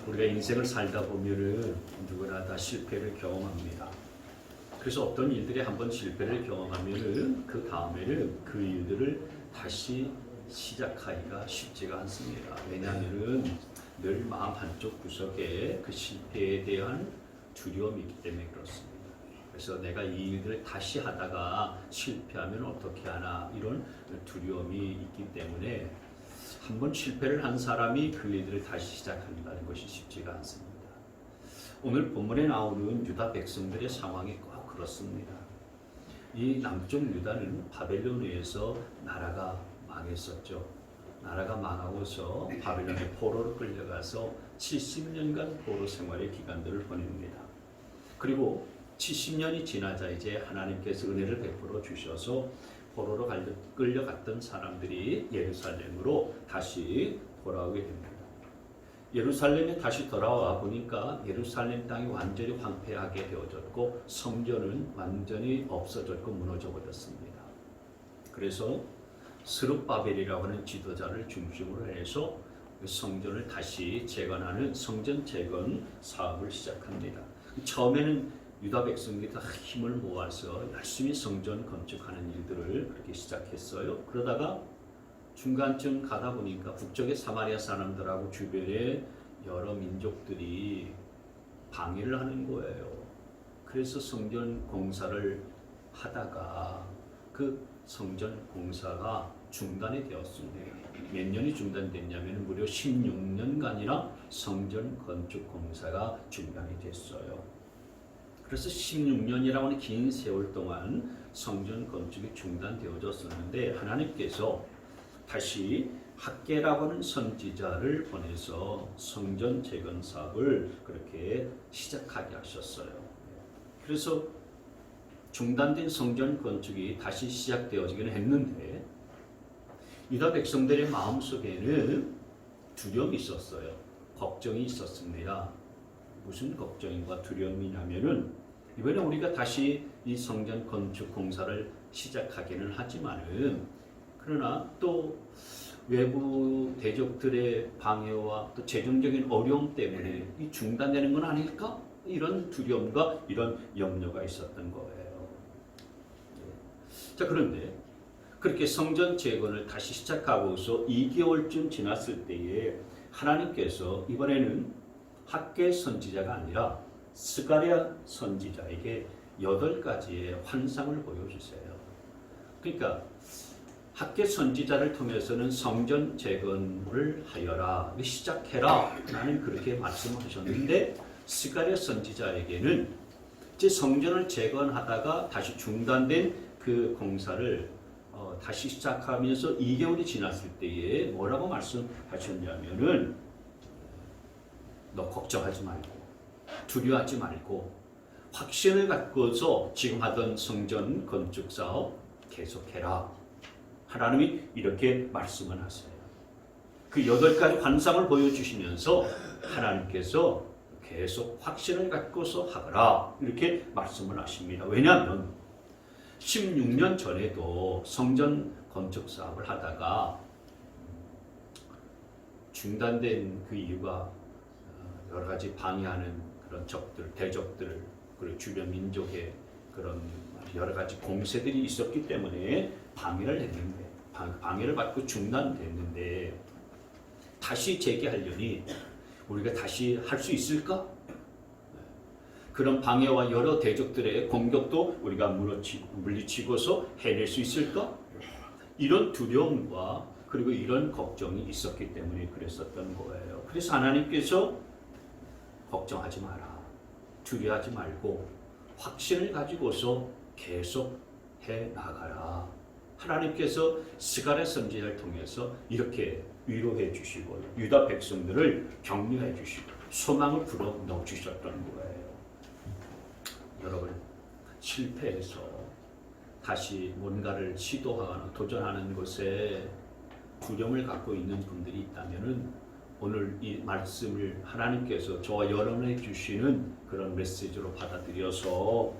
우리가 인생을 살다 보면은 누구나 다 실패를 경험합니다. 그래서 어떤 일들이 한번 실패를 경험하면은 그 다음에는 그 일들을 다시 시작하기가 쉽지가 않습니다. 왜냐하면은 늘 마음 한쪽 구석에 그 실패에 대한 두려움이 있기 때문에 그렇습니다. 그래서 내가 이 일들을 다시 하다가 실패하면 어떻게 하나 이런 두려움이 있기 때문에 한번 실패를 한 사람이 그 일들을 다시 시작한다는 것이 쉽지가 않습니다. 오늘 본문에 나오는 유다 백성들의 상황이 꼭 그렇습니다. 이 남쪽 유다는 바벨론에서 나라가 망했었죠. 나라가 망하고서 바벨론의 포로로 끌려가서 70년간 포로 생활의 기간들을 보냅니다. 그리고 70년이 지나자 이제 하나님께서 은혜를 베풀어 주셔서 포로로 끌려갔던 사람들이 예루살렘으로 다시 돌아오게 됩니다. 예루살렘에 다시 돌아와 보니까 예루살렘 땅이 완전히 황폐하게 되어졌고 성전은 완전히 없어졌고 무너져 버렸습니다. 그래서 스룹바벨이라고 하는 지도자를 중심으로 해서 성전을 다시 재건하는 성전 재건 사업을 시작합니다. 처음에는 유다 백성들이 다 힘을 모아서 열심히 성전 건축하는 일들을 그렇게 시작했어요. 그러다가 중간쯤 가다 보니까 북쪽의 사마리아 사람들하고 주변에 여러 민족들이 방해를 하는 거예요. 그래서 성전 공사를 하다가 그 성전 공사가 중단이 되었습니다. 몇 년이 중단됐냐면 무려 16년간이나 성전 건축 공사가 중단이 됐어요. 그래서 16년이라고 하는 긴 세월 동안 성전 건축이 중단되어졌었는데 하나님께서 다시 학개라고 하는 선지자를 보내서 성전 재건 사업을 그렇게 시작하게 하셨어요. 그래서 중단된 성전 건축이 다시 시작되어지기는 했는데 유다 백성들의 마음속에는 두려움이 있었어요. 걱정이 있었습니다. 무슨 걱정과 두려움이냐면은 이번에 우리가 다시 이 성전 건축 공사를 시작하기는 하지만은 그러나 또 외부 대적들의 방해와 또 재정적인 어려움 때문에 이 중단되는 건 아닐까? 이런 두려움과 이런 염려가 있었던 거예요. 자, 그런데 그렇게 성전 재건을 다시 시작하고서 2개월쯤 지났을 때에 하나님께서 이번에는 학개 선지자가 아니라 스가랴 선지자에게 8가지의 환상을 보여주세요. 그러니까 학개 선지자를 통해서는 성전 재건을 하여라, 시작해라 라는 그렇게 말씀하셨는데 스가랴 선지자에게는 이제 성전을 재건하다가 다시 중단된 그 공사를 다시 시작하면서 2개월이 지났을 때에 뭐라고 말씀하셨냐면은 너 걱정하지 말고 두려워하지 말고 확신을 갖고서 지금 하던 성전 건축 사업 계속해라. 하나님이 이렇게 말씀을 하세요. 그 8가지 환상을 보여주시면서 하나님께서 계속 확신을 갖고서 하거라 이렇게 말씀을 하십니다. 왜냐하면 16년 전에도 성전 건축 사업을 하다가 중단된 그 이유가 여러 가지 방해하는 그런 적들, 대적들, 그리고 주변 민족의 그런 여러 가지 공세들이 있었기 때문에 방해를 했는데, 방해를 받고 중단됐는데 다시 재개하려니 우리가 다시 할 수 있을까? 그런 방해와 여러 대적들의 공격도 우리가 물리치고서 해낼 수 있을까? 이런 두려움과 그리고 이런 걱정이 있었기 때문에 그랬었던 거예요. 그래서 하나님께서 걱정하지 마라. 두려워하지 말고 확신을 가지고서 계속 해 나가라. 하나님께서 스가랴 선지자를 통해서 이렇게 위로해 주시고 유다 백성들을 격려해 주시고 소망을 불어 넣어 주셨던 거예요. 여러분, 실패해서 다시 뭔가를 시도하거나 도전하는 것에 두려움을 갖고 있는 분들이 있다면은 오늘 이 말씀을 하나님께서 저와 여러분에게 주시는 그런 메시지로 받아들여서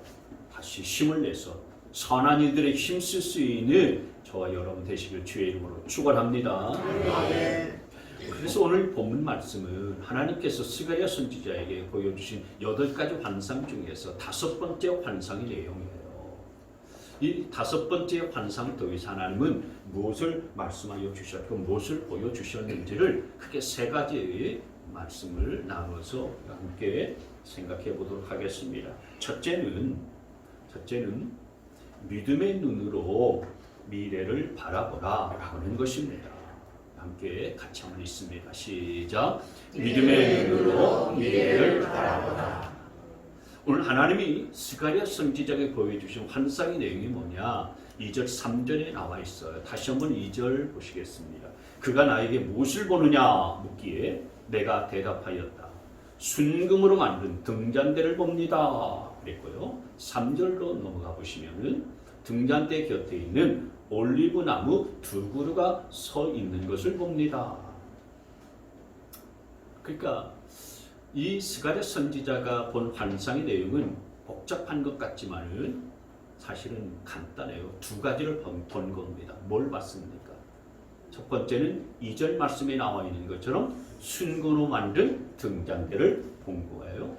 다시 힘을 내서 선한 일들에 힘쓸 수 있는 저와 여러분 되시길 주의 이름으로 축원합니다. 그래서 오늘 본문 말씀은 하나님께서 스가랴 선지자에게 보여주신 8가지 환상 중에서 5번째 환상의 내용이에요. 이 5번째 환상을 통해서 하나님은 무엇을 말씀하여 주셨고 무엇을 보여주셨는지를 크게 3가지의 말씀을 나눠서 함께 생각해 보도록 하겠습니다. 첫째는 믿음의 눈으로 미래를 바라보라 하는 것입니다. 함께 같이 한번 읽습니다. 시작. 믿음의 눈으로 미래를 바라보라. 오늘 하나님이 스가랴 선지자에게 보여주신 환상의 내용이 뭐냐? 2절 3절에 나와 있어요. 다시 한번 2절 보시겠습니다. 그가 나에게 무엇을 보느냐 묻기에 내가 대답하였다. 순금으로 만든 등잔대를 봅니다. 그랬고요. 3절로 넘어가 보시면은 등잔대 곁에 있는 올리브 나무 2그루가 서 있는 것을 봅니다. 그러니까 이 스가랴 선지자가 본 환상의 내용은 복잡한 것 같지만은 사실은 간단해요. 2가지를 본 겁니다. 뭘 봤습니까? 첫 번째는 2절 말씀에 나와 있는 것처럼 순금으로 만든 등잔대를 본 거예요.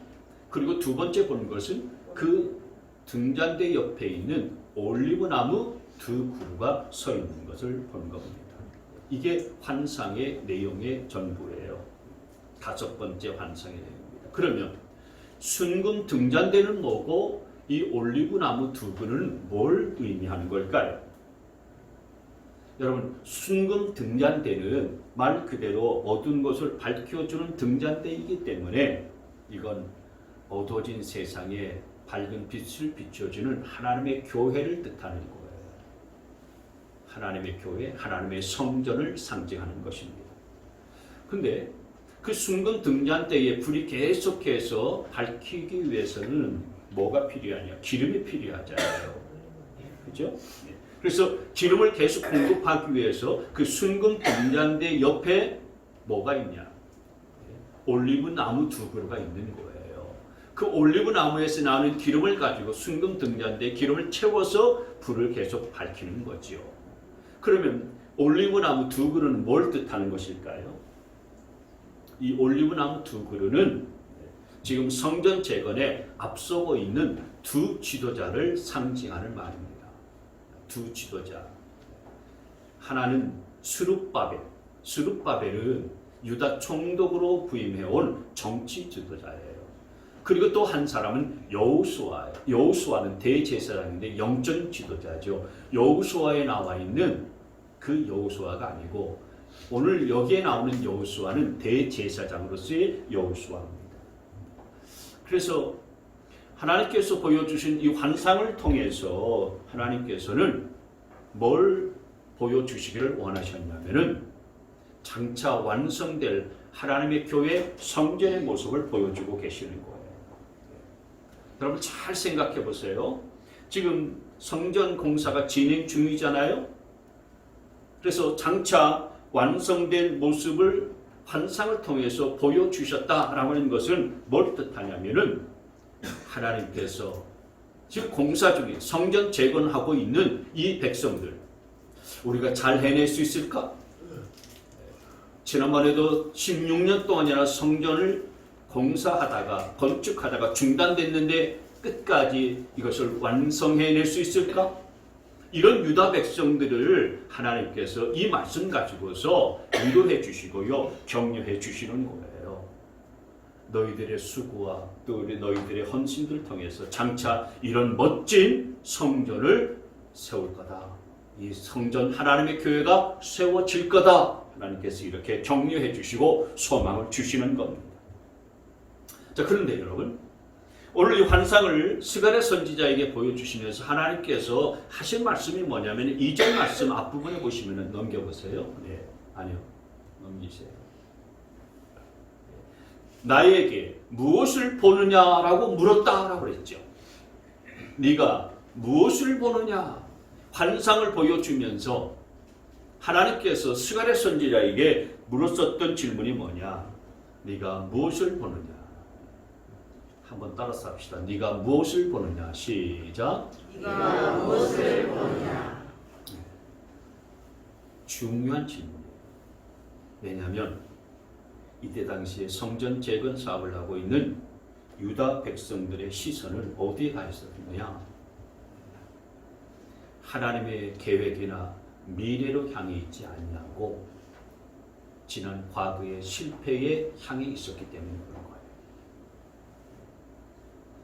그리고 2번째 본 것은 그 등잔대 옆에 있는 올리브 나무 2그루가 서 있는 것을 본 겁니다. 이게 환상의 내용의 전부예요. 5번째 환상의 내용입니다. 그러면 순금 등잔대는 뭐고 이 올리브 나무 2그루는 뭘 의미하는 걸까요? 여러분, 순금 등잔대는 말 그대로 어두운 것을 밝혀주는 등잔대이기 때문에 이건 어두워진 세상에 밝은 빛을 비춰주는 하나님의 교회를 뜻하는 거예요. 하나님의 교회, 하나님의 성전을 상징하는 것입니다. 근데 그 순금 등잔대에 불이 계속해서 밝히기 위해서는 뭐가 필요하냐? 기름이 필요하잖아요. 그죠? 그래서 기름을 계속 공급하기 위해서 그 순금 등잔대 옆에 뭐가 있냐? 올리브 나무 2그루가 있는 거예요. 그 올리브 나무에서 나오는 기름을 가지고 순금 등잔대에 기름을 채워서 불을 계속 밝히는 거지요. 그러면 올리브 나무 2그루는 뭘 뜻하는 것일까요? 이 올리브 나무 2그루는 지금 성전 재건에 앞서고 있는 2 지도자를 상징하는 말입니다. 2 지도자. 하나는 스룹바벨은 유다 총독으로 부임해온 정치 지도자예요. 그리고 또 한 사람은 여호수아예요. 여호수아는 대제사장인데 영적 지도자죠. 여호수아에 나와 있는 그 여호수아가 아니고 오늘 여기에 나오는 여호수아는 대제사장으로서의 여호수아입니다. 그래서 하나님께서 보여주신 이 환상을 통해서 하나님께서는 뭘 보여주시기를 원하셨냐면은 장차 완성될 하나님의 교회 성전의 모습을 보여주고 계시는 거예요. 여러분 잘 생각해 보세요. 지금 성전 공사가 진행 중이잖아요. 그래서 장차 완성된 모습을 환상을 통해서 보여주셨다라고 하는 것은 뭘 뜻하냐면은 하나님께서 지금 공사 중에 성전 재건하고 있는 이 백성들 우리가 잘 해낼 수 있을까? 지난번에도 16년 동안이나 성전을 공사하다가 건축하다가 중단됐는데 끝까지 이것을 완성해낼 수 있을까? 이런 유다 백성들을 하나님께서 이 말씀 가지고서 위로해 주시고요 격려해 주시는 거예요. 너희들의 수고와 또 너희들의 헌신들을 통해서 장차 이런 멋진 성전을 세울 거다. 이 성전 하나님의 교회가 세워질 거다. 하나님께서 이렇게 격려해 주시고 소망을 주시는 겁니다. 자, 그런데 여러분 오늘 이 환상을 스가랴 선지자에게 보여주시면서 하나님께서 하신 말씀이 뭐냐면 2절 말씀 앞부분에 보시면 넘겨보세요. 네, 아니요. 넘기세요. 나에게 무엇을 보느냐라고 물었다라고 그랬죠. 네가 무엇을 보느냐? 환상을 보여주면서 하나님께서 스가랴 선지자에게 물었었던 질문이 뭐냐? 네가 무엇을 보느냐? 한번 따라서 합시다. 네가 무엇을 보느냐? 시작. 네가 무엇을 보느냐? 중요한 질문이에요. 왜냐하면 이때 당시에 성전 재건 사업을 하고 있는 유다 백성들의 시선은 어디에 가 있었느냐? 하나님의 계획이나 미래로 향해 있지 않냐고 지난 과거의 실패에 향해 있었기 때문에 그런 거예요.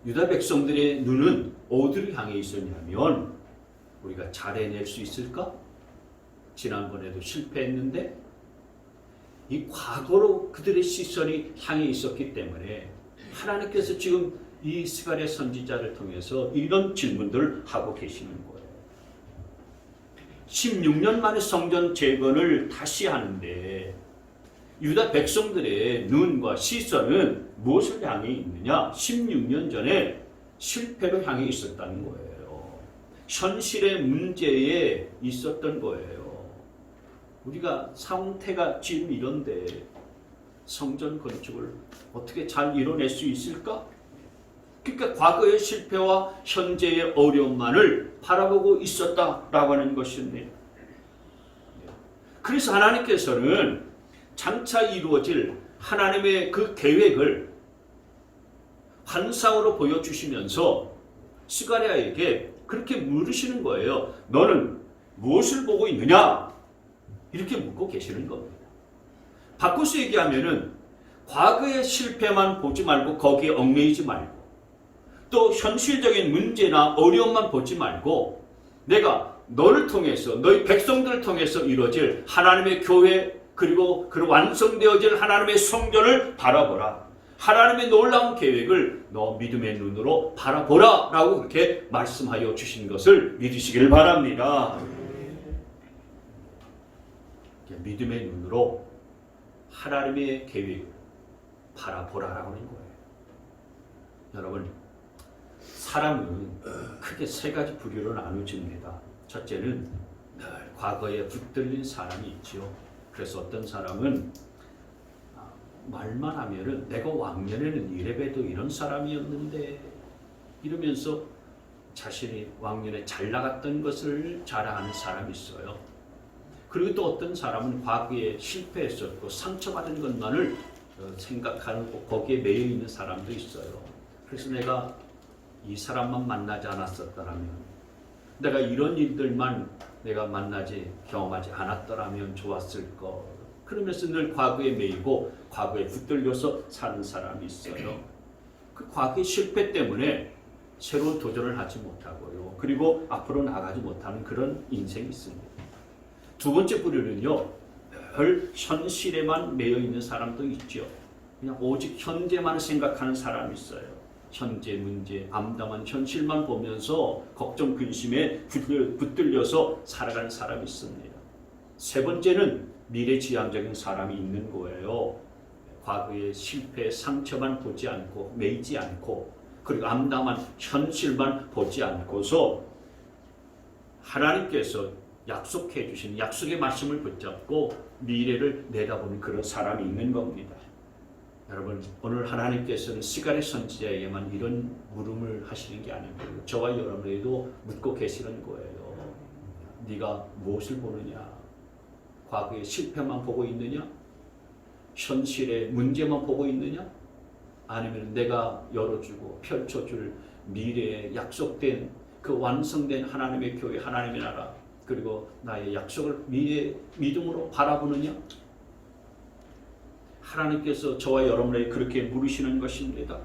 유다 백성들의 눈은 어디로 향해 있었냐면 우리가 잘 해낼 수 있을까? 지난번에도 실패했는데 이 과거로 그들의 시선이 향해 있었기 때문에 하나님께서 지금 이 스가랴 선지자를 통해서 이런 질문들을 하고 계시는 거예요. 16년 만에 성전 재건을 다시 하는데 유다 백성들의 눈과 시선은 무엇을 향해 있느냐? 16년 전에 실패로 향해 있었다는 거예요. 현실의 문제에 있었던 거예요. 우리가 상태가 지금 이런데 성전 건축을 어떻게 잘 이뤄낼 수 있을까? 그러니까 과거의 실패와 현재의 어려움만을 바라보고 있었다라고 하는 것입니다. 그래서 하나님께서는 장차 이루어질 하나님의 그 계획을 환상으로 보여주시면서 스가랴에게 그렇게 물으시는 거예요. 너는 무엇을 보고 있느냐? 이렇게 묻고 계시는 겁니다. 바꿔서 얘기하면은 과거의 실패만 보지 말고 거기에 얽매이지 말고 또 현실적인 문제나 어려움만 보지 말고 내가 너를 통해서 너희 백성들을 통해서 이루어질 하나님의 교회 그리고 그 완성되어질 하나님의 성전을 바라보라. 하나님의 놀라운 계획을 너 믿음의 눈으로 바라보라 라고 그렇게 말씀하여 주신 것을 믿으시길 바랍니다. 믿음의 눈으로 하나님의 계획을 바라보라라고 하는 거예요. 여러분, 사람은 크게 세 가지 부류로 나누어집니다. 첫째는 늘 과거에 붙들린 사람이 있죠. 그래서 어떤 사람은 말만 하면은 내가 왕년에는 이래봬도 이런 사람이었는데 이러면서 자신이 왕년에 잘 나갔던 것을 자랑하는 사람이 있어요. 그리고 또 어떤 사람은 과거에 실패했었고 상처받은 것만을 생각하고 거기에 매여 있는 사람도 있어요. 그래서 내가 이 사람만 만나지 않았었더라면, 내가 이런 일들만 내가 경험하지 않았더라면 좋았을 것. 그러면서 늘 과거에 매이고 과거에 붙들려서 사는 사람이 있어요. 그 과거의 실패 때문에 새로운 도전을 하지 못하고요. 그리고 앞으로 나가지 못하는 그런 인생이 있습니다. 두 번째 부류는요, 늘 현실에만 매여 있는 사람도 있죠. 그냥 오직 현재만 생각하는 사람이 있어요. 현재 문제, 암담한 현실만 보면서 걱정, 근심에 붙들려서 살아가는 사람이 있습니다. 세 번째는 미래지향적인 사람이 있는 거예요. 과거의 실패, 상처만 보지 않고 매이지 않고 그리고 암담한 현실만 보지 않고서 하나님께서 약속해 주신 약속의 말씀을 붙잡고 미래를 내다보는 그런 사람이 있는 겁니다. 여러분, 오늘 하나님께서는 스가랴 선지자에게만 이런 물음을 하시는 게 아니고 저와 여러분에게도 묻고 계시는 거예요. 네가 무엇을 보느냐? 과거의 실패만 보고 있느냐? 현실의 문제만 보고 있느냐? 아니면 내가 열어주고 펼쳐줄 미래에 약속된 그 완성된 하나님의 교회, 하나님의 나라 그리고 나의 약속을 미래 믿음으로 바라보느냐? 하나님께서 저와 여러분에게 그렇게 물으시는 것입니다.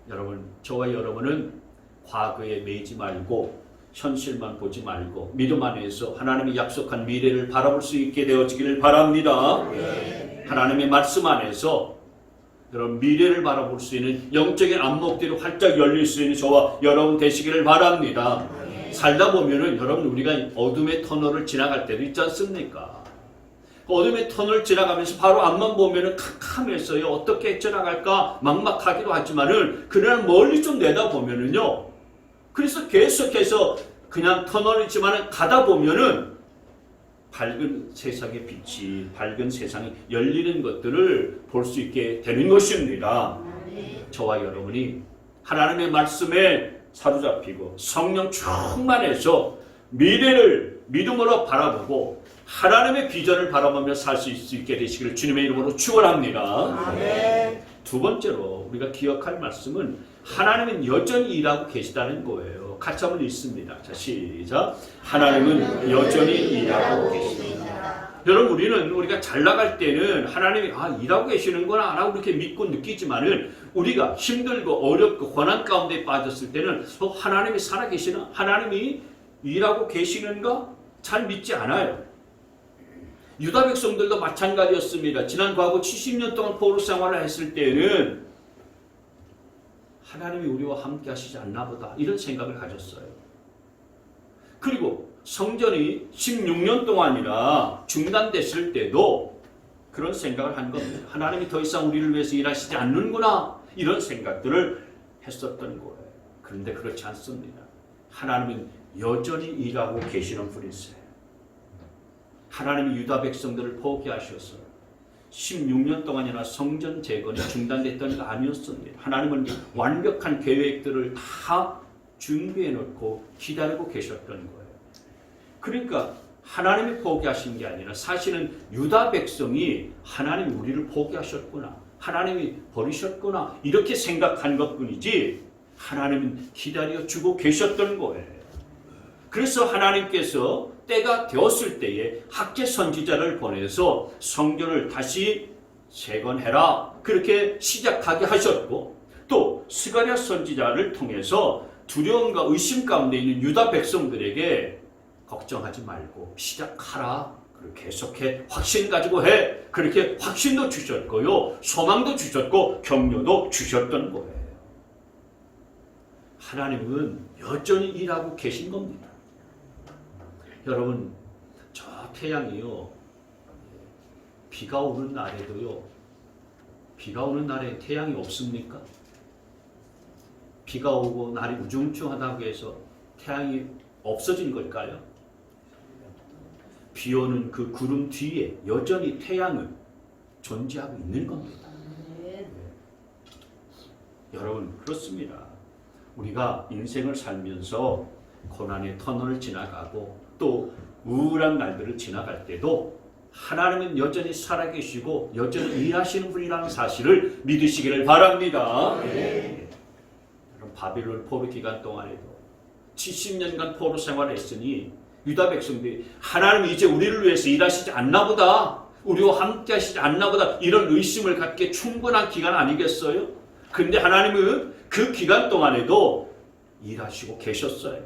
여러분, 저와 여러분은 과거에 매이지 말고 현실만 보지 말고 믿음 안에서 하나님이 약속한 미래를 바라볼 수 있게 되어지기를 바랍니다. 하나님의 말씀 안에서 여러분 미래를 바라볼 수 있는 영적인 안목들이 활짝 열릴 수 있는 저와 여러분 되시기를 바랍니다. 살다 보면은 여러분 우리가 어둠의 터널을 지나갈 때도 있지 않습니까? 어둠의 터널 지나가면서 바로 앞만 보면은 캄캄했어요. 어떻게 헤쳐나갈까 막막하기도 하지만은 그러나 멀리 좀 내다보면은요. 그래서 계속해서 그냥 터널이지만은 가다 보면은 밝은 세상의 빛이 밝은 세상이 열리는 것들을 볼 수 있게 되는 것입니다. 저와 여러분이 하나님의 말씀에 사로잡히고 성령 충만해서 미래를 믿음으로 바라보고 하나님의 비전을 바라보며 살 수 있게 되시기를 주님의 이름으로 축원합니다. 아멘. 두 번째로 우리가 기억할 말씀은 하나님은 여전히 일하고 계시다는 거예요. 같이 한번 읽습니다. 자, 시작. 하나님은 여전히 일하고 계십니다. 여러분, 우리가 잘 나갈 때는 하나님이 일하고 계시는구나 라고 그렇게 믿고 느끼지만은 우리가 힘들고 어렵고 고난 가운데 빠졌을 때는 하나님이 살아계시나? 하나님이 일하고 계시는가? 잘 믿지 않아요. 유다 백성들도 마찬가지였습니다. 지난 과거 70년 동안 포로 생활을 했을 때는 하나님이 우리와 함께 하시지 않나 보다 이런 생각을 가졌어요. 그리고 성전이 16년 동안이나 중단됐을 때도 그런 생각을 한 겁니다. 하나님이 더 이상 우리를 위해서 일하시지 않는구나 이런 생각들을 했었던 거예요. 그런데 그렇지 않습니다. 하나님은 여전히 일하고 계시는 분이세요. 하나님이 유다 백성들을 포기하셔서 16년 동안이나 성전 재건이 중단됐던 게 아니었습니다. 하나님은 완벽한 계획들을 다 준비해 놓고 기다리고 계셨던 거예요. 그러니까 하나님이 포기하신 게 아니라 사실은 유다 백성이 하나님이 우리를 포기하셨구나, 하나님이 버리셨구나 이렇게 생각한 것뿐이지 하나님은 기다려주고 계셨던 거예요. 그래서 하나님께서 때가 되었을 때에 학개 선지자를 보내서 성전을 다시 재건해라 그렇게 시작하게 하셨고, 또 스가랴 선지자를 통해서 두려움과 의심 가운데 있는 유다 백성들에게 걱정하지 말고 시작하라, 계속해, 확신 가지고 해, 그렇게 확신도 주셨고요, 소망도 주셨고 격려도 주셨던 거예요. 하나님은 여전히 일하고 계신 겁니다. 여러분, 저 태양이요, 비가 오는 날에도요, 비가 오는 날에 태양이 없습니까? 비가 오고 날이 우중충하다고 해서 태양이 없어진 걸까요? 비 오는 그 구름 뒤에 여전히 태양은 존재하고 있는 겁니다. 여러분, 그렇습니다. 우리가 인생을 살면서 고난의 터널을 지나가고 또 우울한 날들을 지나갈 때도 하나님은 여전히 살아계시고 여전히 일하시는 분이라는 사실을 믿으시기를 바랍니다. 네. 여러분, 바빌론 포로 기간 동안에도 70년간 포로 생활을 했으니 유다 백성들이 하나님이 이제 우리를 위해서 일하시지 않나 보다, 우리와 함께 하시지 않나 보다 이런 의심을 갖기에 충분한 기간 아니겠어요? 그런데 하나님은 그 기간 동안에도 일하시고 계셨어요.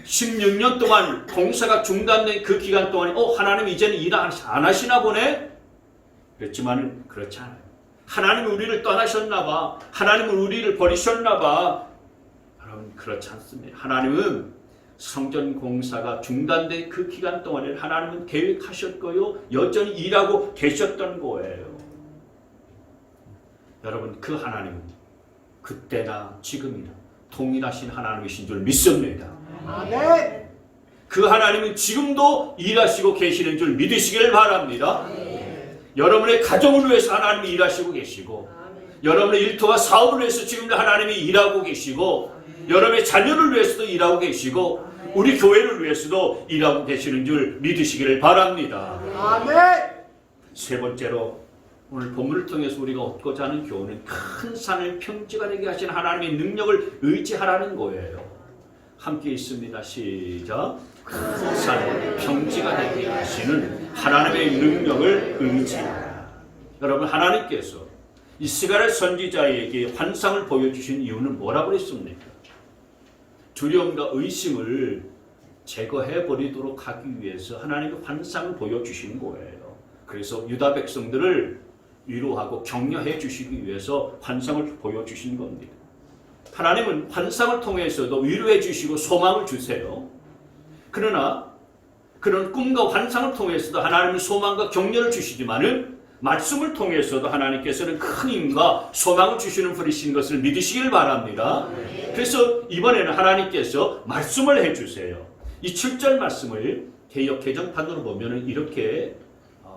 16년 동안 공사가 중단된 그 기간 동안에 하나님 이제는 일 안 하시나 보네? 그렇지만 그렇지 않아요. 하나님은 우리를 떠나셨나 봐, 하나님은 우리를 버리셨나 봐. 여러분, 그렇지 않습니다. 하나님은 성전 공사가 중단된 그 기간 동안에 하나님은 계획하셨고요, 여전히 일하고 계셨던 거예요. 여러분, 그 하나님은 그때나 지금이나 동일하신 하나님이신 줄 믿습니다. 아멘. 그 하나님은 지금도 일하시고 계시는 줄 믿으시길 바랍니다. 여러분의 가정을 위해서 하나님이 일하시고 계시고, 여러분의 일터와 사업을 위해서 지금도 하나님이 일하고 계시고, 여러분의 자녀를 위해서도 일하고 계시고, 우리 교회를 위해서도 일하고 계시는 줄 믿으시기를 바랍니다. 아멘. 세 번째로 오늘 본문을 통해서 우리가 얻고자 하는 교훈은 큰 산을 평지가 되게 하신 하나님의 능력을 의지하라는 거예요. 함께 있습니다. 시작. 큰 산을 평지가 되게 하시는 하나님의 능력을 의지하라. 여러분, 하나님께서 이 스가랴 선지자에게 환상을 보여주신 이유는 뭐라고 했습니까? 두려움과 의심을 제거해버리도록 하기 위해서 하나님이 환상을 보여주신 거예요. 그래서 유다 백성들을 위로하고 격려해 주시기 위해서 환상을 보여주신 겁니다. 하나님은 환상을 통해서도 위로해 주시고 소망을 주세요. 그러나 그런 꿈과 환상을 통해서도 하나님은 소망과 격려를 주시지만은 말씀을 통해서도 하나님께서는 큰 힘과 소망을 주시는 분이신 것을 믿으시길 바랍니다. 그래서 이번에는 하나님께서 말씀을 해주세요. 이 7절 말씀을 개역 개정판으로 보면 이렇게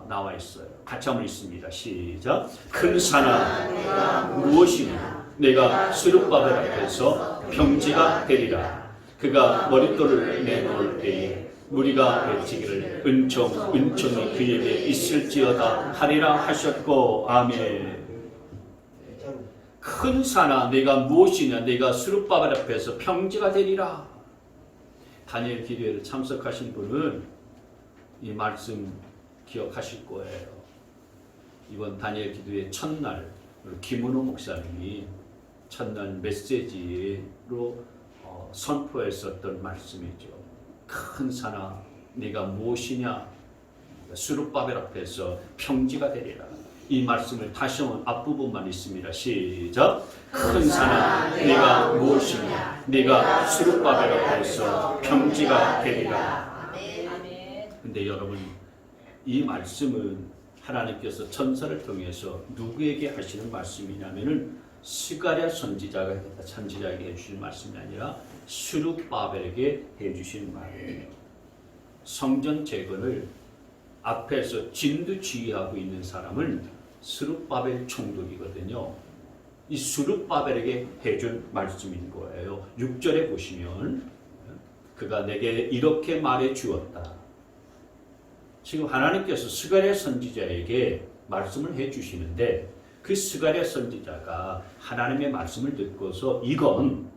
나와 있어요. 같이 한번 읽습니다. 시작. 큰 산아 무엇이냐, 내가 스룹바벨 앞에서 평지가 되리라. 그가 머릿돌을 내놓을 때에 우리가 외치기를 은총이 그에게 있을지어다 하리라 하셨고 아멘. 큰 산아 내가 무엇이냐 내가 스룹바벨 앞에서 평지가 되리라. 다니엘 기도회를 참석하신 분은 이 말씀 기억하실 거예요. 이번 다니엘 기도회 첫날 김은호 목사님이 첫날 메시지로 선포했었던 말씀이죠. 큰 산아 네가 무엇이냐 스룹바벨 앞에서 평지가 되리라. 이 말씀을 다시 한번 앞부분만 있습니다. 시작. 큰 산아 네가 무엇이냐 네가 스룹바벨 앞에서 평지가 되리라. 근데 여러분 이 말씀은 하나님께서 천사를 통해서 누구에게 하시는 말씀이냐면은 스가랴 선지자에게 해주시는 말씀이 아니라 스룹바벨에게 해주시는 말이에요. 성전 재건을 앞에서 진두지휘하고 있는 사람은 스룹바벨 총독이거든요. 이 스룹바벨에게 해준 말씀인 거예요. 6절에 보시면 그가 내게 이렇게 말해 주었다. 지금 하나님께서 스가랴 선지자에게 말씀을 해주시는데 그 스가랴 선지자가 하나님의 말씀을 듣고서 이건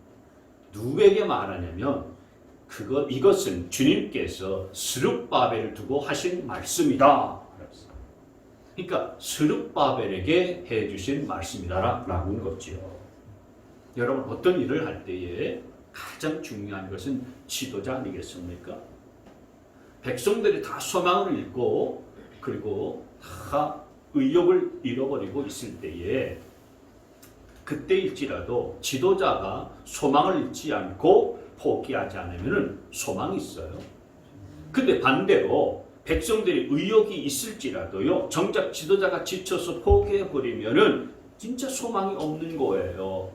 누구에게 말하냐면 이것은 주님께서 스룹바벨을 두고 하신 말씀이다. 그러니까 스룹바벨에게 해주신 말씀이다라는 거지요. 여러분 어떤 일을 할 때에 가장 중요한 것은 지도자 아니겠습니까? 백성들이 다 소망을 잃고 그리고 다 의욕을 잃어버리고 있을 때에 그때일지라도 지도자가 소망을 잃지 않고 포기하지 않으면 소망이 있어요. 근데 반대로 백성들이 의욕이 있을지라도요 정작 지도자가 지쳐서 포기해버리면 진짜 소망이 없는 거예요.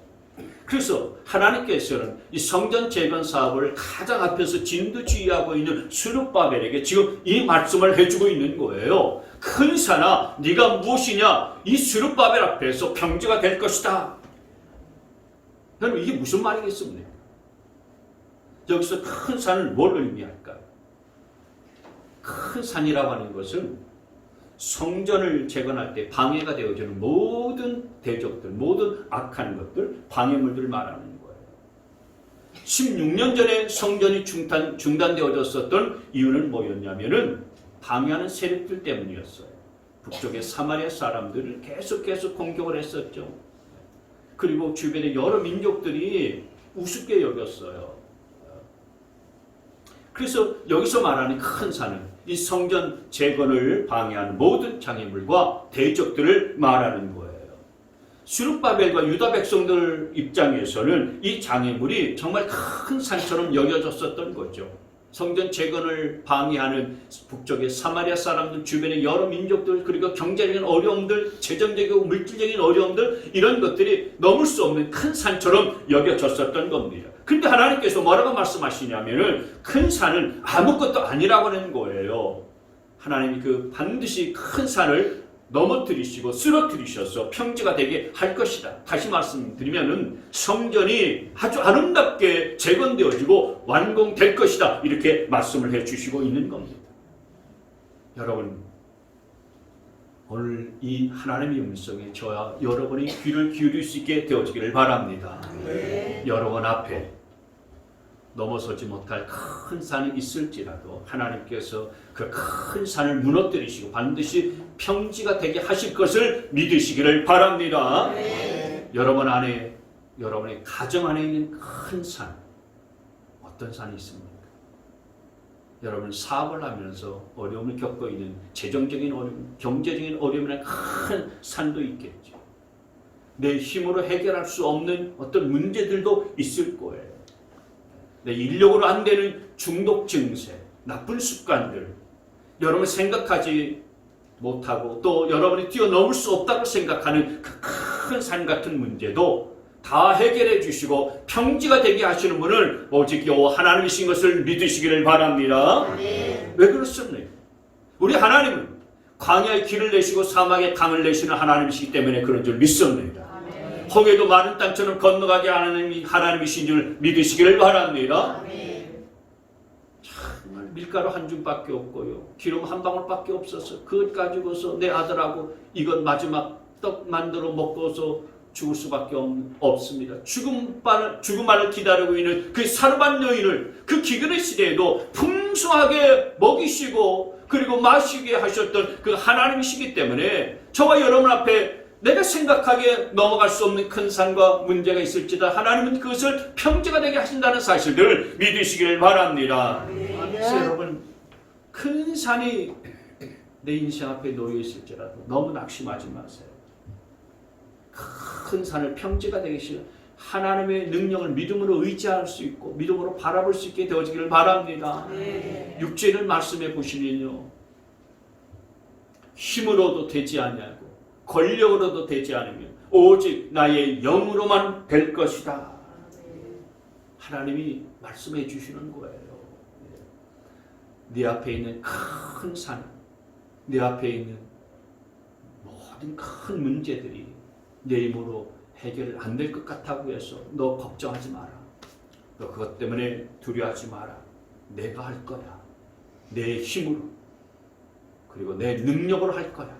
그래서 하나님께서는 이 성전 재건 사업을 가장 앞에서 진두지휘하고 있는 스룹바벨에게 지금 이 말씀을 해주고 있는 거예요. 큰 산아 네가 무엇이냐 이 스룹바벨 앞에서 평지가 될 것이다. 여러분 이게 무슨 말이겠습니까? 여기서 큰 산을 뭘 의미할까요? 큰 산이라고 하는 것은 성전을 재건할 때 방해가 되어지는 모든 대적들, 모든 악한 것들, 방해물들을 말하는 거예요. 16년 전에 성전이 중단되어졌었던 이유는 뭐였냐면은 방해하는 세력들 때문이었어요. 북쪽의 사마리아 사람들을 계속 공격을 했었죠. 그리고 주변의 여러 민족들이 우습게 여겼어요. 그래서 여기서 말하는 큰 산은 이 성전 재건을 방해하는 모든 장애물과 대적들을 말하는 거예요. 스룹바벨과 유다 백성들 입장에서는 이 장애물이 정말 큰 산처럼 여겨졌었던 거죠. 성전 재건을 방해하는 북쪽의 사마리아 사람들, 주변의 여러 민족들, 그리고 경제적인 어려움들, 재정적이고 물질적인 어려움들, 이런 것들이 넘을 수 없는 큰 산처럼 여겨졌었던 겁니다. 근데 하나님께서 뭐라고 말씀하시냐면은 큰 산은 아무것도 아니라고 하는 거예요. 하나님이 반드시 큰 산을 넘어뜨리시고 쓰러뜨리셔서 평지가 되게 할 것이다. 다시 말씀드리면은 성전이 아주 아름답게 재건되어지고 완공될 것이다. 이렇게 말씀을 해주시고 있는 겁니다. 여러분 오늘 이 하나님의 음성에 저와 여러분이 귀를 기울일 수 있게 되어지기를 바랍니다. 네. 여러분 앞에 넘어서지 못할 큰 산이 있을지라도 하나님께서 그 큰 산을 무너뜨리시고 반드시 평지가 되게 하실 것을 믿으시기를 바랍니다. 네. 여러분 안에, 여러분의 가정 안에 있는 큰 산, 어떤 산이 있습니까? 여러분 사업을 하면서 어려움을 겪고 있는 재정적인 어려움, 경제적인 어려움이나 큰 산도 있겠죠. 내 힘으로 해결할 수 없는 어떤 문제들도 있을 거예요. 내 인력으로 안 되는 중독 증세, 나쁜 습관들, 여러분 생각하지 못하고 또 여러분이 뛰어넘을 수 없다고 생각하는 그 큰 산 같은 문제도 다 해결해 주시고 평지가 되게 하시는 분을 오직 여호와 하나님이신 것을 믿으시기를 바랍니다. 네. 왜 그렇습니까? 우리 하나님은 광야에 길을 내시고 사막에 강을 내시는 하나님이시기 때문에 그런 줄 믿습니다. 홍해도 마른 땅처럼 건너가게 하는 하나님이신 줄 믿으시기를 바랍니다. 정말 밀가루 한 줌밖에 없고요. 기름 한 방울밖에 없어서 그것 가지고서 내 아들하고 이것 마지막 떡 만들어 먹고서 죽을 수밖에 없습니다. 죽음만을 기다리고 있는 그 사르반 여인을 그 기근의 시대에도 풍성하게 먹이시고 그리고 마시게 하셨던 그 하나님이시기 때문에 저와 여러분 앞에 내가 생각하기에 넘어갈 수 없는 큰 산과 문제가 있을지다 하나님은 그것을 평지가 되게 하신다는 사실들을 믿으시기를 바랍니다. 그래서 여러분 큰 산이 내 인생 앞에 놓여 있을지라도 너무 낙심하지 마세요. 큰 산을 평지가 되게 하시는 하나님의 능력을 믿음으로 의지할 수 있고 믿음으로 바라볼 수 있게 되어지기를 바랍니다. 육체를 말씀해 보시면요, 힘으로도 되지 아니하고 권력으로도 되지 않으며 오직 나의 영으로만 될 것이다. 하나님이 말씀해 주시는 거예요. 네 앞에 있는 큰 산, 네 앞에 있는 모든 큰 문제들이 내 힘으로 해결 안 될 것 같다고 해서 너 걱정하지 마라. 너 그것 때문에 두려워하지 마라. 내가 할 거야. 내 힘으로 그리고 내 능력으로 할 거야.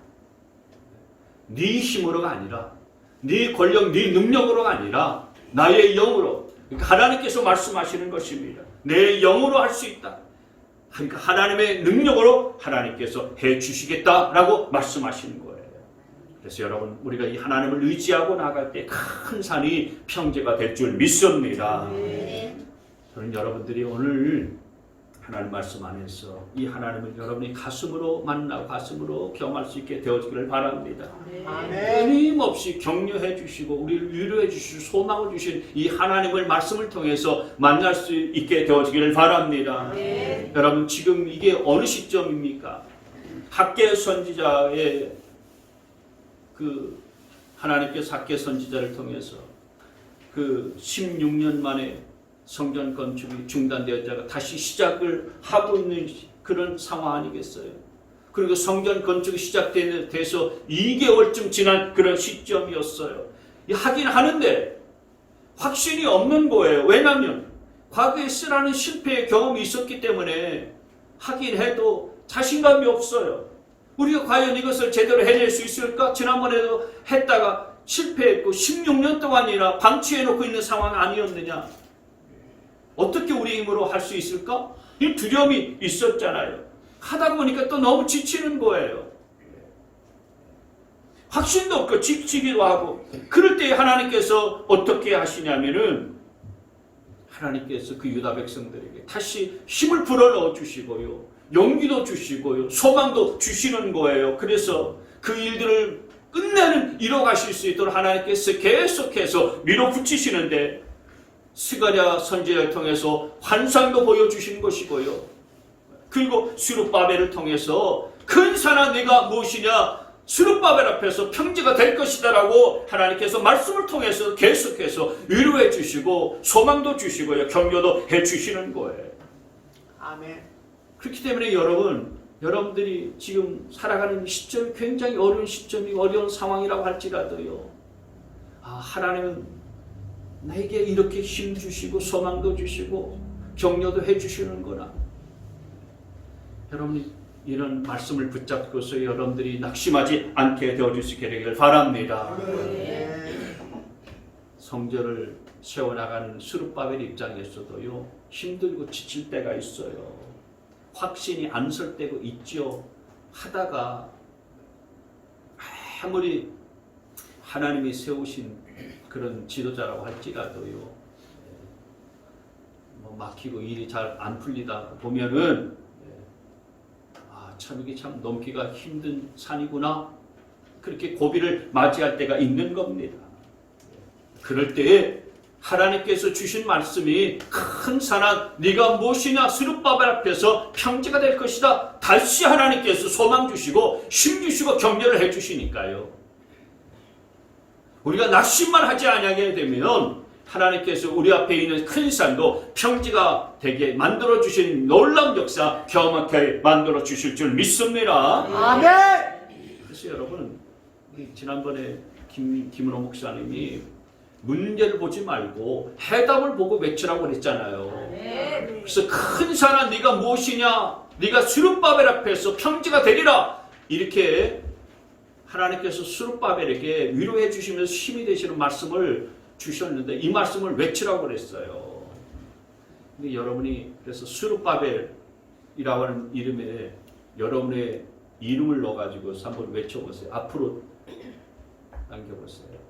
네 힘으로가 아니라 네 권력, 네 능력으로가 아니라 나의 영으로. 그러니까 하나님께서 말씀하시는 것입니다. 내 영으로 할 수 있다. 그러니까 하나님의 능력으로 하나님께서 해주시겠다라고 말씀하시는 거예요. 그래서 여러분 우리가 이 하나님을 의지하고 나갈 때 큰 산이 평지가 될 줄 믿습니다. 저는 여러분들이 오늘 하나님 말씀 안에서 이 하나님을 여러분이 가슴으로 만나고 가슴으로 경험할 수 있게 되어지기를 바랍니다. 끊임없이 격려해 주시고 우리를 위로해 주시고 소망을 주신 이 하나님을 말씀을 통해서 만날 수 있게 되어지기를 바랍니다. 여러분 지금 이게 어느 시점입니까? 학계 선지자의 그 하나님께서 학계 선지자를 통해서 그 16년 만에 성전 건축이 중단되었다가 다시 시작을 하고 있는 그런 상황 아니겠어요? 그리고 성전 건축이 시작돼서 2개월쯤 지난 그런 시점이었어요. 하긴 하는데 확신이 없는 거예요. 왜냐하면 과거에 쓰라는 실패의 경험이 있었기 때문에 하긴 해도 자신감이 없어요. 우리가 과연 이것을 제대로 해낼 수 있을까? 지난번에도 했다가 실패했고 16년 동안이나 방치해놓고 있는 상황 아니었느냐? 어떻게 우리 힘으로 할 수 있을까? 이 두려움이 있었잖아요. 하다 보니까 또 너무 지치는 거예요. 확신도 없고 지치기도 하고. 그럴 때 하나님께서 어떻게 하시냐면은 하나님께서 그 유다 백성들에게 다시 힘을 불어넣어 주시고요. 용기도 주시고요. 소망도 주시는 거예요. 그래서 그 일들을 끝내는 이뤄가실 수 있도록 하나님께서 계속해서 밀어붙이시는데 스가랴 선지자를 통해서 환상도 보여주신 것이고요. 그리고 스룹바벨을 통해서 큰 산아 네가 무엇이냐? 스룹바벨 앞에서 평지가 될 것이다 라고 하나님께서 말씀을 통해서 계속해서 위로해 주시고 소망도 주시고요. 격려도 해 주시는 거예요. 아멘. 그렇기 때문에 여러분들이 지금 살아가는 시점이 굉장히 어려운 시점이 어려운 상황이라고 할지라도요. 하나님은 나에게 이렇게 힘 주시고 소망도 주시고 격려도 해 주시는구나. 여러분이 이런 말씀을 붙잡고서 여러분들이 낙심하지 않게 되어주시게 되기를 바랍니다. 성전을 세워나가는 스룹바벨 입장에서도요. 힘들고 지칠 때가 있어요. 확신이 안 설 때가 있죠. 하다가 아무리 하나님이 세우신 그런 지도자라고 할지라도요. 막히고 일이 잘 안 풀리다 보면은 참 이게 참 넘기가 힘든 산이구나. 그렇게 고비를 맞이할 때가 있는 겁니다. 그럴 때에 하나님께서 주신 말씀이 큰 산아 네가 무엇이냐 스룹바벨 앞에서 평지가 될 것이다. 다시 하나님께서 소망 주시고 힘 주시고 격려를 해 주시니까요. 우리가 낙심만 하지 않게 되면 하나님께서 우리 앞에 있는 큰 산도 평지가 되게 만들어 주신 놀라운 역사 경험하게 만들어 주실 줄 믿습니다. 아멘. 그래서 여러분 지난번에 김은호 목사님이 문제를 보지 말고 해답을 보고 외치라고 그랬잖아요. 그래서 큰 산아 네가 무엇이냐? 네가 스룹바벨 앞에서 평지가 되리라. 이렇게 하나님께서 스룹바벨에게 위로해 주시면서 힘이 되시는 말씀을 주셨는데 이 말씀을 외치라고 그랬어요. 근데 여러분이 그래서 스룹바벨이라고 하는 이름에 여러분의 이름을 넣어가지고 한번 외쳐보세요. 앞으로 당겨보세요.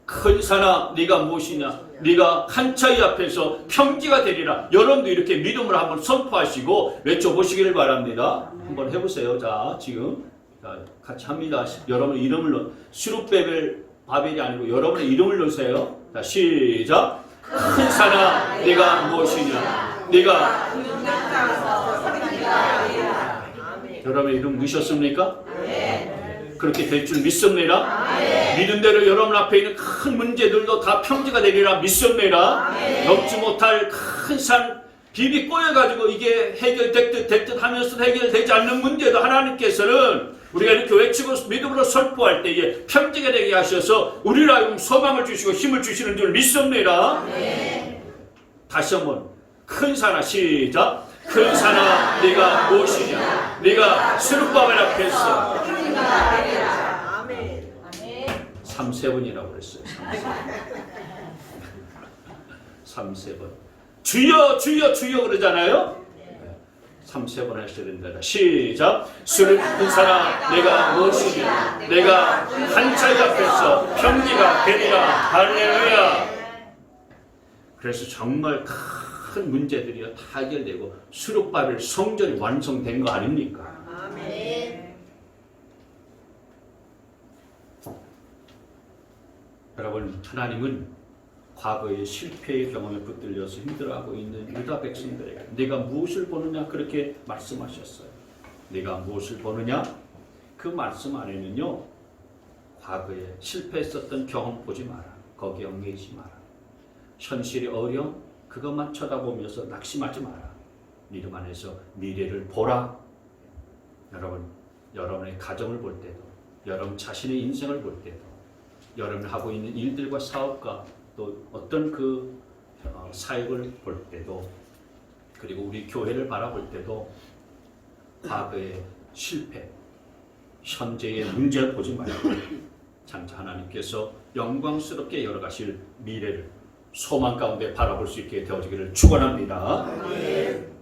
큰 산아 네가 무엇이냐? 네가 한 차이 앞에서 평지가 되리라. 여러분도 이렇게 믿음을 한번 선포하시고 외쳐보시기를 바랍니다. 한번 해보세요. 자, 지금 자, 같이 합니다. 여러분 이름을 넣어. 스룹바벨이 아니고 여러분의 이름을 넣으세요. 자, 시작. 큰 산아 네가 무엇이냐? 네가 여러분의 이름 넣으셨습니까? 그렇게 될 줄 믿습니다. 믿은 대로 여러분 앞에 있는 큰 문제들도 다 평지가 되리라 믿습니다. 넘지 못할 큰 산 비비 꼬여가지고 이게 해결됐듯 하면서 해결되지 않는 문제도 하나님께서는 우리가 이렇게 외치고 믿음으로 선포할 때에 평지가 되게 하셔서 우리를 하여금 소망을 주시고 힘을 주시는 줄 믿습니다. 다시 한번 큰 산아 시작. 큰 산아 네가 무엇이냐? 네가 스룹바벨 앞에서 3세번이라고 그랬어요. 3세번. 주여 주여 주여 그러잖아요. 3세번 하셔야 된다. 시작. 큰 산아 내가 무엇이냐? 내가 한 차이 앞에서 평지가 되리라. 할렐루야. 그래서 정말 큰 문제들이 다 해결되고 스룹바벨 성전이 완성된 거 아닙니까? 여러분 하나님은 과거의 실패의 경험에 붙들려서 힘들어하고 있는 유다 백성들에게 네가 무엇을 보느냐 그렇게 말씀하셨어요. 네가 무엇을 보느냐? 그 말씀 안에는요 과거에 실패했었던 경험 보지 마라. 거기에 얽매이지 마라. 현실이 어려운 그것만 쳐다보면서 낙심하지 마라. 믿음 안에서 미래를 보라. 여러분, 여러분의 가정을 볼 때도, 여러분 자신의 인생을 볼 때도, 여러분이 하고 있는 일들과 사업과 또 어떤 그 사역을 볼 때도, 그리고 우리 교회를 바라볼 때도 과거의 실패, 현재의 문제를 보지 말고 장차 하나님께서 영광스럽게 열어가실 미래를 소망 가운데 바라볼 수 있게 되어지기를 축원합니다.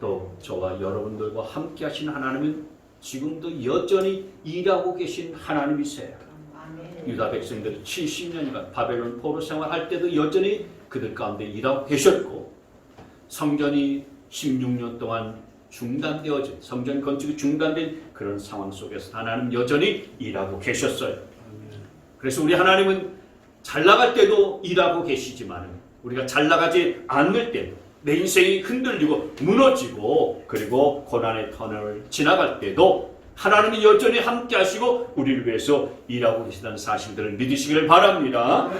또 저와 여러분들과 함께 하신 하나님은 지금도 여전히 일하고 계신 하나님이세요. 유다 백성들이 70년간 바벨론 포로 생활할 때도 여전히 그들 가운데 일하고 계셨고 성전이 16년 동안 중단되어진 성전 건축이 중단된 그런 상황 속에서 하나님 여전히 일하고 계셨어요. 그래서 우리 하나님은 잘 나갈 때도 일하고 계시지만 우리가 잘 나가지 않을 때도 내 인생이 흔들리고 무너지고 그리고 고난의 터널을 지나갈 때도 하나님이 여전히 함께 하시고 우리를 위해서 일하고 계시다는 사실들을 믿으시기를 바랍니다.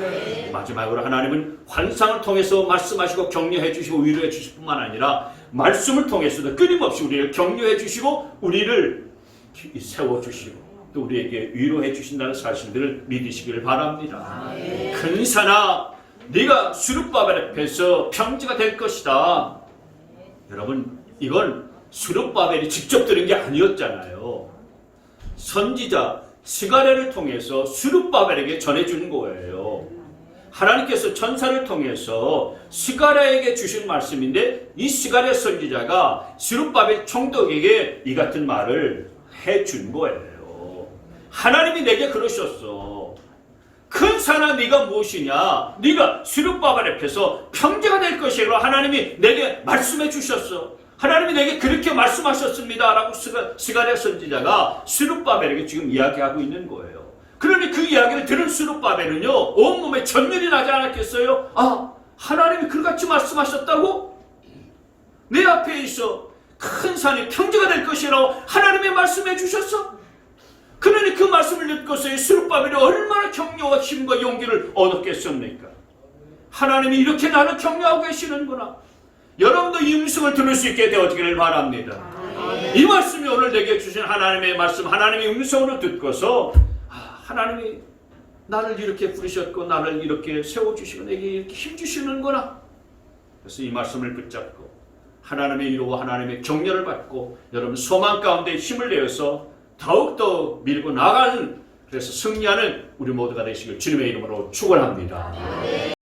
마지막으로 하나님은 환상을 통해서 말씀하시고 격려해 주시고 위로해 주실 뿐만 아니라 말씀을 통해서도 끊임없이 우리를 격려해 주시고 우리를 세워주시고 또 우리에게 위로해 주신다는 사실들을 믿으시기를 바랍니다. 큰 산아 네가 스룹바벨 앞에서 평지가 될 것이다. 여러분 이건 스룹바벨이 직접 들은 게 아니었잖아요. 선지자 스가랴를 통해서 스룹바벨에게 전해주는 거예요. 하나님께서 천사를 통해서 스가랴에게 주신 말씀인데 이 스가랴 선지자가 스룹바벨 총독에게 이 같은 말을 해준 거예요. 하나님이 내게 그러셨어. 큰 산아 네가 무엇이냐? 네가 스룹바벨 앞에서 평지가 될 것이라 하나님이 내게 말씀해 주셨어. 하나님이 내게 그렇게 말씀하셨습니다. 라고 스가랴 선지자가 스룹바벨에게 지금 이야기하고 있는 거예요. 그러니 그 이야기를 들은 스룹바벨은요 온몸에 전율이 나지 않았겠어요? 아, 하나님이 그같이 말씀하셨다고? 내 앞에 있어 큰 산이 평지가 될 것이라고 하나님이 말씀해 주셨어? 그러니 그 말씀을 듣고서 스룹바벨이 얼마나 격려와 힘과 용기를 얻었겠습니까? 하나님이 이렇게 나를 격려하고 계시는구나. 여러분도 이 음성을 들을 수 있게 되어지기를 바랍니다. 이 말씀이 오늘 내게 주신 하나님의 말씀, 하나님의 음성으로 듣고서 하나님이 나를 이렇게 부르셨고 나를 이렇게 세워주시고 내게 이렇게 힘주시는구나. 그래서 이 말씀을 붙잡고 하나님의 이루고 하나님의 격려를 받고 여러분 소망 가운데 힘을 내어서 더욱더 밀고 나가는, 그래서 승리하는 우리 모두가 되시길 주님의 이름으로 축원합니다.